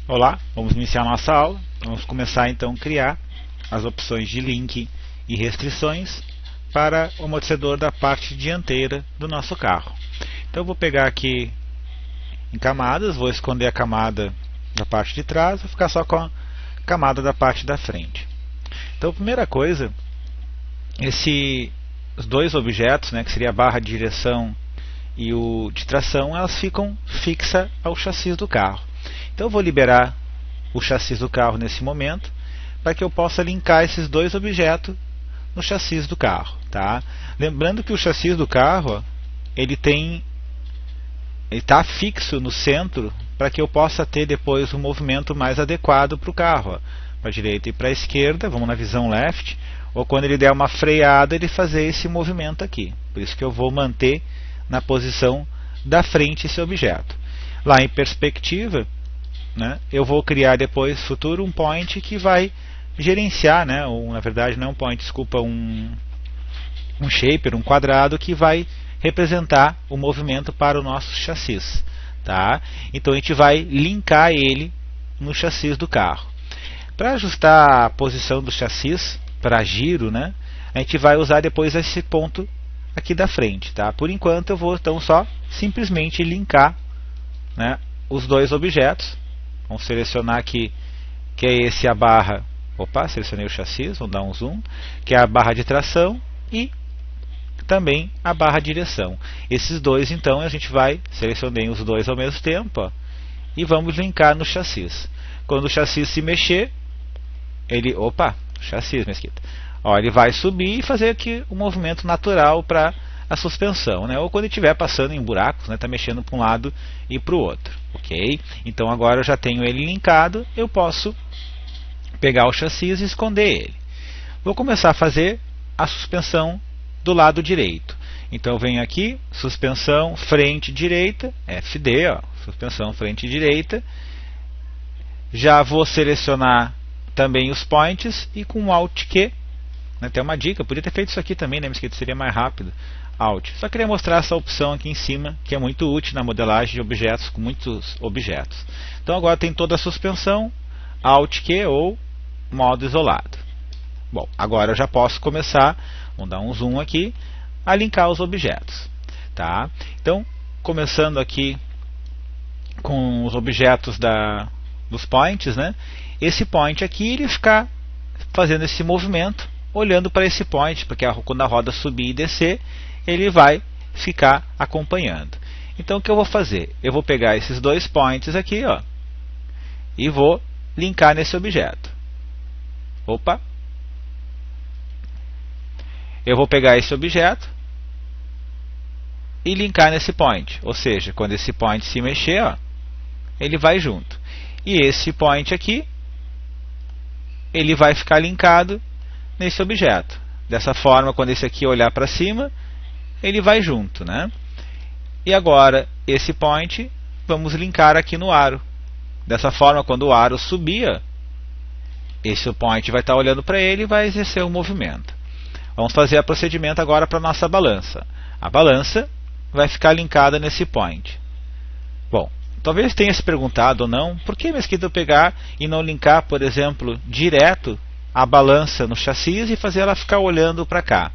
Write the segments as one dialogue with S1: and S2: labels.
S1: Olá, vamos iniciar nossa aula. Vamos começar então a criar as opções de link e restrições para o amortecedor da parte dianteira do nosso carro. Então eu vou pegar aqui em camadas, vou esconder a camada da parte de trás, vou ficar só com a camada da parte da frente. Então a primeira coisa, os dois objetos, que seria a barra de direção e o de tração, elas ficam fixas ao chassi do carro. Então eu vou liberar o chassi do carro nesse momento, para que eu possa linkar esses dois objetos no chassi do carro. Tá? Lembrando que o chassi do carro, ele está fixo no centro, para que eu possa ter depois um movimento mais adequado para o carro. Para a direita e para a esquerda, vamos na visão left, ou quando ele der uma freada, ele fazer esse movimento aqui. Por isso que eu vou manter na posição da frente esse objeto. Lá em perspectiva, eu vou criar depois, futuro, um point que vai gerenciar, ou na verdade não é um point, desculpa, um shaper, um quadrado que vai representar o movimento para o nosso chassi. Tá? Então a gente vai linkar ele no chassi do carro. Para ajustar a posição do chassi para giro, a gente vai usar depois esse ponto aqui da frente. Tá? Por enquanto eu vou então só simplesmente linkar os dois objetos. Vamos selecionar aqui que é esse a barra, selecionei o chassi, vamos dar um zoom, que é a barra de tração e também a barra de direção. Esses dois então a gente vai, selecionei os dois ao mesmo tempo, e vamos linkar no chassi. Quando o chassi se mexer, ele ele vai subir e fazer aqui um movimento natural para a suspensão, ou quando ele estiver passando em buracos, está mexendo para um lado e para o outro, ok? Então agora eu já tenho ele linkado, eu posso pegar o chassi e esconder ele. Vou começar a fazer a suspensão do lado direito. Então eu venho aqui, suspensão frente direita, FD, suspensão frente direita. Já vou selecionar também os points e com Alt Q, tem uma dica, podia ter feito isso aqui também, mas que seria mais rápido. Alt. Só queria mostrar essa opção aqui em cima, que é muito útil na modelagem de objetos com muitos objetos. Então agora tem toda a suspensão, Alt Q ou modo isolado. Bom, agora eu já posso começar, vamos dar um zoom aqui, a linkar os objetos. Tá? Então, começando aqui com os objetos dos points, esse point aqui ele ficar fazendo esse movimento, olhando para esse point, porque quando a roda subir e descer, ele vai ficar acompanhando. Então o que eu vou fazer? Eu vou pegar esses dois points aqui, e vou linkar nesse objeto. Eu vou pegar esse objeto e linkar nesse point. Ou seja, quando esse point se mexer, ele vai junto. E esse point aqui, ele vai ficar linkado nesse objeto. Dessa forma, quando esse aqui olhar para cima, ele vai junto. E agora, esse point, vamos linkar aqui no aro. Dessa forma, quando o aro subir, esse point vai estar olhando para ele e vai exercer um movimento. Vamos fazer o procedimento agora para a nossa balança. A balança vai ficar linkada nesse point. Bom, talvez tenha se perguntado ou não, por que Mesquita eu pegar e não linkar, por exemplo, direto a balança no chassi e fazer ela ficar olhando para cá?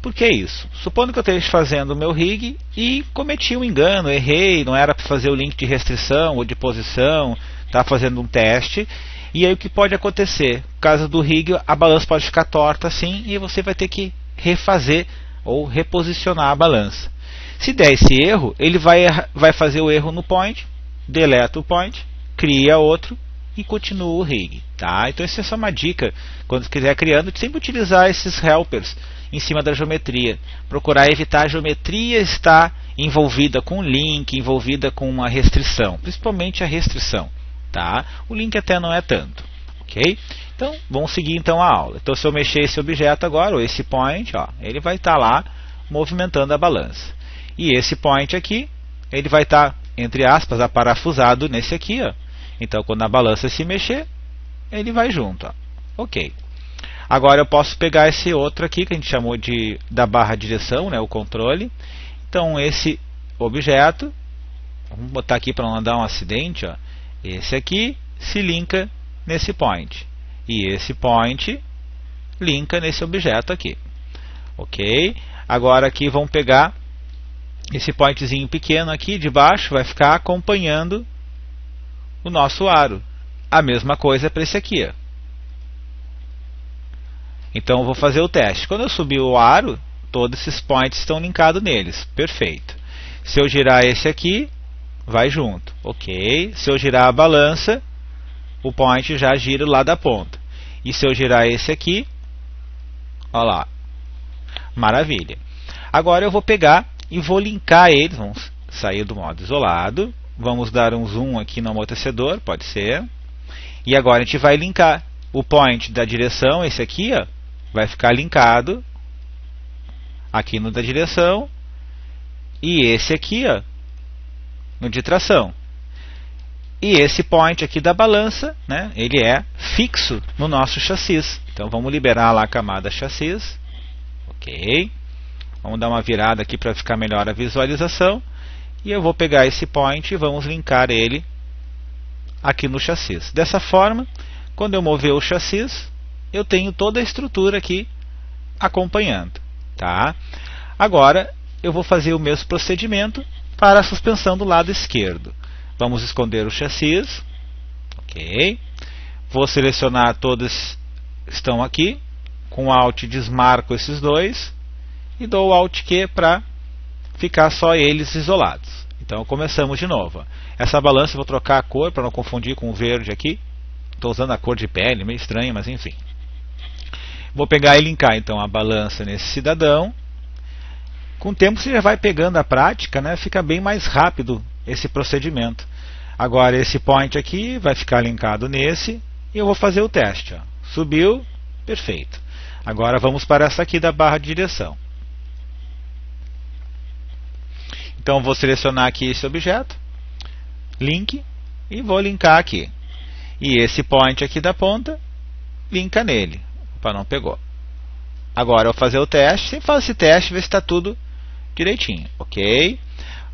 S1: Por que isso? Supondo que eu esteja fazendo o meu rig e cometi um engano, errei, não era para fazer o link de restrição ou de posição, estava fazendo um teste, e aí o que pode acontecer? Por causa do rig, a balança pode ficar torta assim e você vai ter que refazer ou reposicionar a balança. Se der esse erro, ele vai fazer o erro no point, deleta o point, cria outro e continua o rig. Tá? Então essa é só uma dica, quando quiser criando, sempre utilizar esses helpers em cima da geometria. Procurar evitar a geometria estar envolvida com link, envolvida com uma restrição, principalmente a restrição. Tá? O link até não é tanto. Ok? Então vamos seguir então a aula. Então se eu mexer esse objeto agora, ou esse point, ele vai estar lá movimentando a balança. E esse point aqui, ele vai estar, entre aspas, aparafusado nesse aqui. Então quando a balança se mexer, ele vai junto. Ok. Agora eu posso pegar esse outro aqui, que a gente chamou da barra de direção, o controle. Então esse objeto, vamos botar aqui para não dar um acidente, Esse aqui se linka nesse point. E esse point linka nesse objeto aqui. Ok? Agora aqui vamos pegar esse pointzinho pequeno aqui de baixo, vai ficar acompanhando o nosso aro. A mesma coisa para esse aqui. Ó. Então eu vou fazer o teste. Quando eu subir o aro, todos esses points estão linkados neles. Perfeito. Se eu girar esse aqui, vai junto. Ok. Se eu girar a balança, o point já gira lá da ponta. E se eu girar esse aqui, olha lá. Maravilha. Agora eu vou pegar e vou linkar eles. Vamos sair do modo isolado. Vamos dar um zoom aqui no amortecedor, pode ser. E agora a gente vai linkar o point da direção, esse aqui, ó, vai ficar linkado aqui no da direção. E esse aqui, ó, no de tração. E esse point aqui da balança, né, ele é fixo no nosso chassis. Então vamos liberar lá a camada chassis. Ok. Vamos dar uma virada aqui para ficar melhor a visualização. E eu vou pegar esse point e vamos linkar ele aqui no chassis. Dessa forma, quando eu mover o chassis, eu tenho toda a estrutura aqui acompanhando. Tá? Agora, eu vou fazer o mesmo procedimento para a suspensão do lado esquerdo. Vamos esconder o chassis. Ok. Vou selecionar todos que estão aqui. Com Alt desmarco esses dois. E dou o Alt Q para ficar só eles isolados. Então começamos de novo. Essa balança eu vou trocar a cor para não confundir com o verde aqui. Estou usando a cor de pele, meio estranha, mas enfim. Vou pegar e linkar então a balança nesse cidadão. Com o tempo você já vai pegando a prática, né? Fica bem mais rápido esse procedimento. Agora esse point aqui vai ficar linkado nesse. E eu vou fazer o teste. Ó. Subiu, perfeito. Agora vamos para essa aqui da barra de direção. Então vou selecionar aqui esse objeto, link, e vou linkar aqui. E esse point aqui da ponta, linka nele. Opa, não pegou. Agora eu vou fazer o teste, sempre faço esse teste, ver se está tudo direitinho. Ok.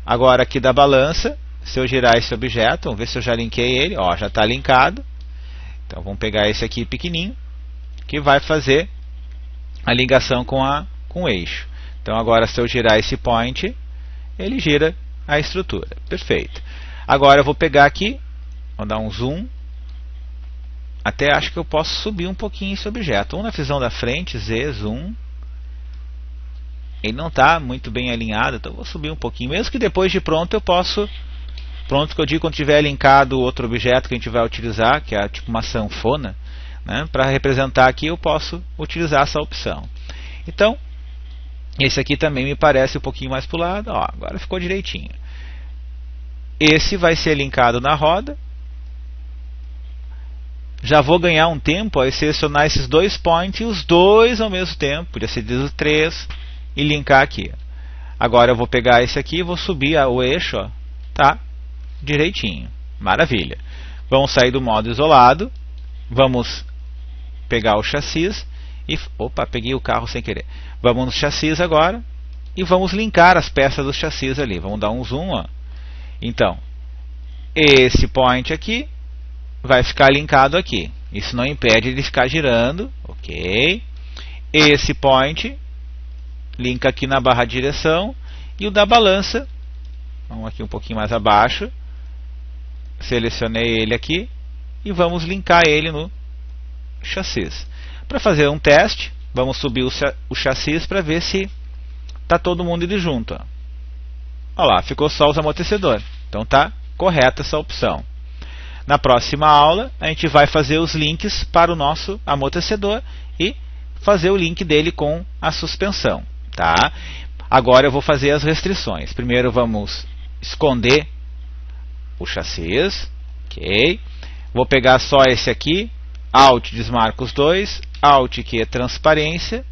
S1: Agora aqui da balança, se eu girar esse objeto, vamos ver se eu já linkei ele. Ó, já está linkado. Então vamos pegar esse aqui pequenininho, que vai fazer a ligação com o eixo. Então agora se eu girar esse point, ele gira a estrutura. Perfeito. Agora eu vou pegar aqui, vou dar um zoom. Até acho que eu posso subir um pouquinho esse objeto. Vamos na visão da frente, Z, zoom. Ele não está muito bem alinhado, então eu vou subir um pouquinho. Mesmo que depois de pronto eu posso... Pronto que eu digo quando tiver linkado outro objeto que a gente vai utilizar, que é tipo uma sanfona, né? Para representar aqui eu posso utilizar essa opção. Então, esse aqui também me parece um pouquinho mais para o lado. Ó, agora ficou direitinho. Esse vai ser linkado na roda. Já vou ganhar um tempo ao selecionar esses dois points, os dois ao mesmo tempo. Podia ser os três e linkar aqui. Agora eu vou pegar esse aqui e vou subir o eixo. Ó, tá direitinho. Maravilha. Vamos sair do modo isolado. Vamos pegar o chassis. E, opa, peguei o carro sem querer. Vamos no chassis agora e vamos linkar as peças do chassis ali. Vamos dar um zoom. Ó. Então, esse point aqui vai ficar linkado aqui. Isso não impede ele ficar girando. Ok. Esse point linka aqui na barra de direção. E o da balança, vamos aqui um pouquinho mais abaixo. Selecionei ele aqui e vamos linkar ele no chassis. Para fazer um teste, vamos subir o chassis para ver se está todo mundo ali junto. Ó. Olha lá, ficou só os amortecedores. Então está correta essa opção. Na próxima aula, a gente vai fazer os links para o nosso amortecedor e fazer o link dele com a suspensão. Tá? Agora eu vou fazer as restrições. Primeiro vamos esconder o chassis. Ok. Vou pegar só esse aqui. Alt desmarca os dois. Alt que é transparência.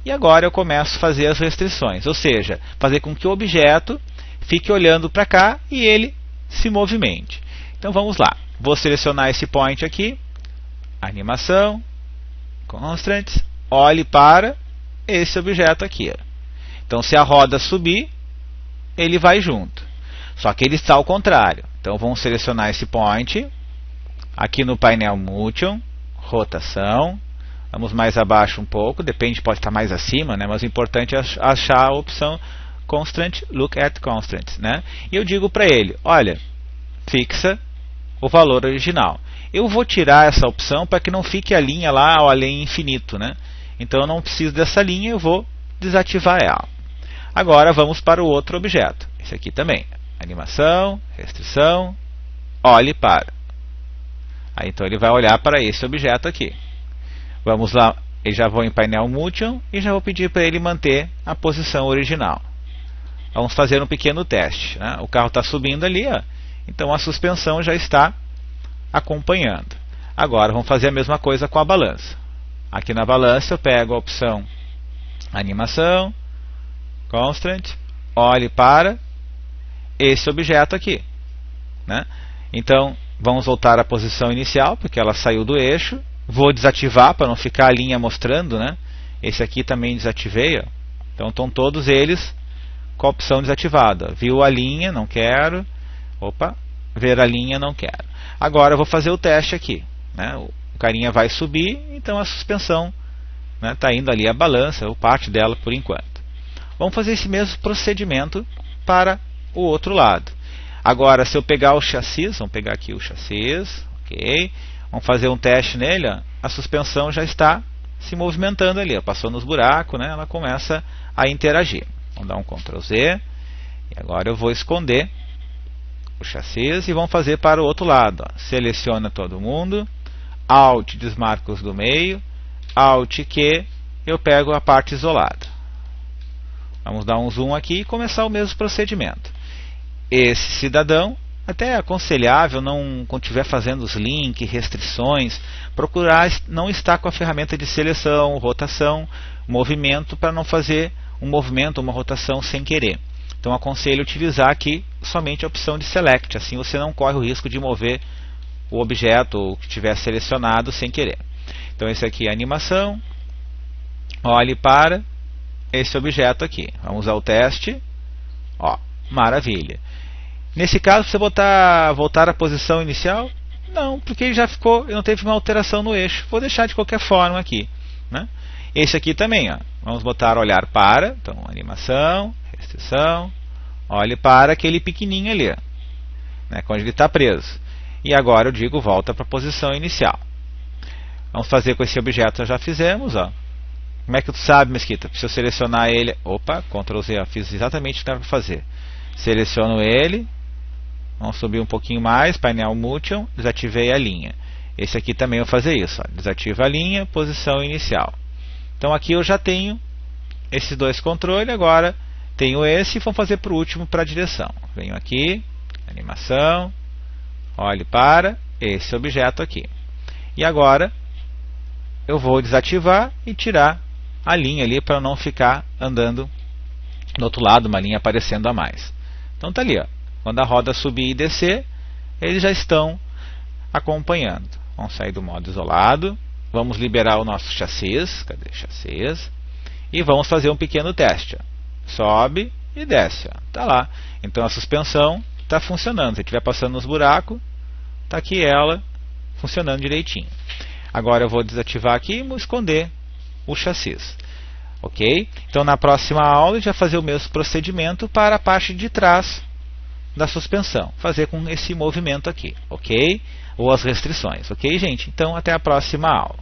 S1: E agora eu começo a fazer as restrições. Ou seja, fazer com que o objeto fique olhando para cá e ele se movimente. Então vamos lá. Vou selecionar esse point aqui. Animação. Constraints. Olhe para esse objeto aqui. Então se a roda subir, ele vai junto. Só que ele está ao contrário. Então vamos selecionar esse point. Aqui no painel Motion, rotação, vamos mais abaixo um pouco, depende, pode estar mais acima, né? Mas o importante é achar a opção Constraint, Look at Constraints, né? E eu digo para ele, olha, fixa o valor original. Eu vou tirar essa opção para que não fique a linha lá, a linha infinito, né? Então eu não preciso dessa linha, eu vou desativar ela. Agora vamos para o outro objeto. Esse aqui também. Animação, restrição, olhe para. Aí, então ele vai olhar para esse objeto aqui. Vamos lá, eu já vou em painel Motion e já vou pedir para ele manter a posição original. Vamos fazer um pequeno teste, né? O carro está subindo ali, ó, então a suspensão já está acompanhando. Agora vamos fazer a mesma coisa com a balança. Aqui na balança eu pego a opção Animação, Constraint, olhe para esse objeto aqui, né? Então vamos voltar à posição inicial, porque ela saiu do eixo. Vou desativar para não ficar a linha mostrando, né? Esse aqui também desativei, ó. Então estão todos eles com a opção desativada. Viu a linha? Não quero. Opa, ver a linha? Não quero. Agora eu vou fazer o teste aqui, né? O carinha vai subir, então a suspensão está indo ali a balança, ou parte dela por enquanto. Vamos fazer esse mesmo procedimento para o outro lado. Agora, se eu pegar o chassi, vamos pegar aqui o chassi, ok. Vamos fazer um teste nele, ó. A suspensão já está se movimentando ali, ó. Passou nos buracos, né? Ela começa a interagir. Vamos dar um Ctrl Z. E agora eu vou esconder o chassi e vamos fazer para o outro lado, ó. Seleciona todo mundo, Alt desmarca os do meio, Alt Q, eu pego a parte isolada. Vamos dar um zoom aqui e começar o mesmo procedimento. Esse cidadão, até é aconselhável, quando estiver fazendo os links, restrições, procurar não estar com a ferramenta de seleção, rotação, movimento, para não fazer um movimento, uma rotação sem querer. Então aconselho utilizar aqui somente a opção de Select, assim você não corre o risco de mover o objeto que estiver selecionado sem querer. Então esse aqui é a animação, olhe para esse objeto aqui. Vamos usar o teste, ó, maravilha. Nesse caso, você voltar à posição inicial? Não, porque ele já ficou, não teve uma alteração no eixo. Vou deixar de qualquer forma aqui, né? Esse aqui também, ó. Vamos botar olhar para, então animação, restrição, olhe para aquele pequenininho ali, ó, né, onde ele está preso. E agora eu digo volta para a posição inicial. Vamos fazer com esse objeto, já fizemos, ó. Como é que tu sabe, Mesquita? Se eu selecionar ele, opa, Ctrl Z, ó, fiz exatamente o que era para fazer. Seleciono ele. Vamos subir um pouquinho mais, painel Motion, desativei a linha. Esse aqui também eu vou fazer isso, ó. Desativa a linha, posição inicial. Então aqui eu já tenho esses dois controles, agora tenho esse e vamos fazer para o último, para a direção. Venho aqui, animação, olhe para esse objeto aqui. E agora eu vou desativar e tirar a linha ali para não ficar andando do outro lado, uma linha aparecendo a mais. Então está ali, ó. Quando a roda subir e descer, eles já estão acompanhando. Vamos sair do modo isolado. Vamos liberar o nosso chassi. Cadê chassi? E vamos fazer um pequeno teste. Ó. Sobe e desce. Está lá. Então a suspensão está funcionando. Se estiver passando nos buracos, está aqui ela funcionando direitinho. Agora eu vou desativar aqui e vou esconder o chassi. Ok? Então na próxima aula já fazer o mesmo procedimento para a parte de trás da suspensão, fazer com esse movimento aqui, ok? Ou as restrições, ok, gente? Então até a próxima aula.